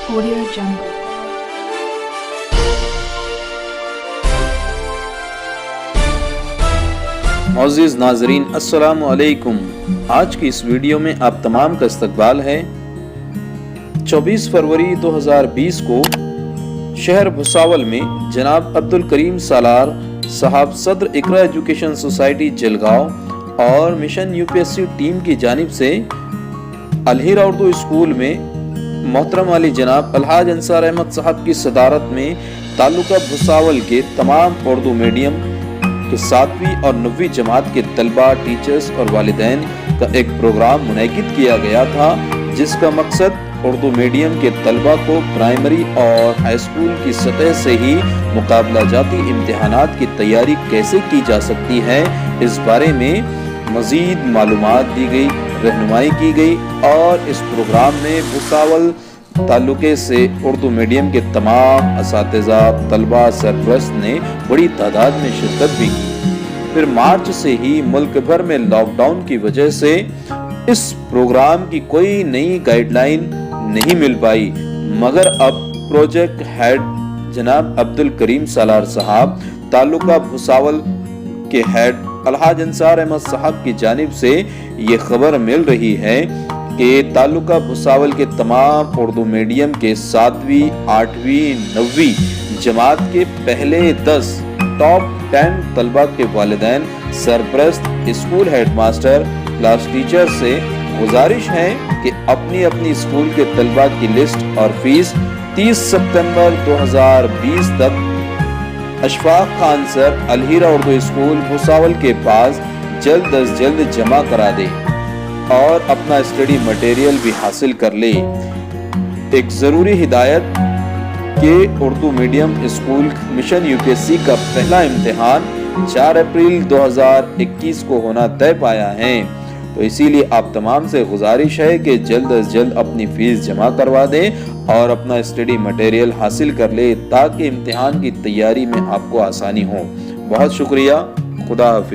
Audio Jungle. معزز ناظرین السلام علیکم۔ آج کی اس ویڈیو میں آپ تمام کا استقبال ہے۔ 24 فروری 2020 کو شہر بھساول میں جناب عبدالکریم سالار صاحب صدر اقرا ایجوکیشن سوسائٹی جلگاؤں اور mission U P S C team کی جانب سے الہیرا اردو اسکول میں محترم علی جناب الحاج انصار احمد صاحب کی صدارت میں تعلقہ بھساول کے تمام اردو میڈیم کہ 7ویں اور 9ویں جماعت کے طلبہ، ٹیچرز اور والدین کا ایک پروگرام منعقد کیا گیا تھا، جس کا مقصد اردو میڈیم کے طلبہ کو پرائمری اور ہائی اسکول کی سطح سے ہی مقابلہ جاتی امتحانات کی تیاری کیسے کی جا سکتی ہے، اس بارے میں مزید معلومات دی گئی، رہنمائی کی گئی اور اس پروگرام میں بھساول تعلقے سے اردو میڈیم کے تمام اساتذہ، طلبہ، سرپرست نے بڑی تعداد میں شرکت بھی کی۔ پھر مارچ سے ہی ملک بھر میں لاک ڈاؤن کی وجہ سے اس پروگرام کی کوئی نئی گائیڈ لائن نہیں مل پائی، مگر اب پروجیکٹ ہیڈ جناب عبدالکریم سالار صاحب، تعلقہ بھساول کے ہیڈ الحاج انصار احمد صاحب کی جانب سے یہ خبر مل رہی ہے کہ تعلقہ بھساول کے تمام اردو میڈیم کے 7ویں، 8ویں، 9ویں جماعت کے پہلے 10 ٹاپ 10 طلبہ کے والدین، سرپرست، school head master, class teacher سے گزارش ہے کہ اپنی اپنی اسکول کے طلبہ کی لسٹ اور فیس 30 ستمبر 2020 تک اشفاق خان سر، الہیرا اردو اسکول بھساول کے پاس جلد از جلد جمع کرا دے اور اپنا اسٹڈی مٹیریل بھی حاصل کر لے۔ ایک ضروری ہدایت کہ Urdu medium school mission U P S C کا پہلا امتحان 4 اپریل 2021 کو ہونا طے پایا ہے، تو اسی لیے آپ تمام سے گزارش ہے کہ جلد از جلد اپنی فیس جمع کروا دیں اور اپنا اسٹڈی مٹیریل حاصل کر لے تاکہ امتحان کی تیاری میں آپ کو آسانی ہو۔ بہت شکریہ، خدا حافظ۔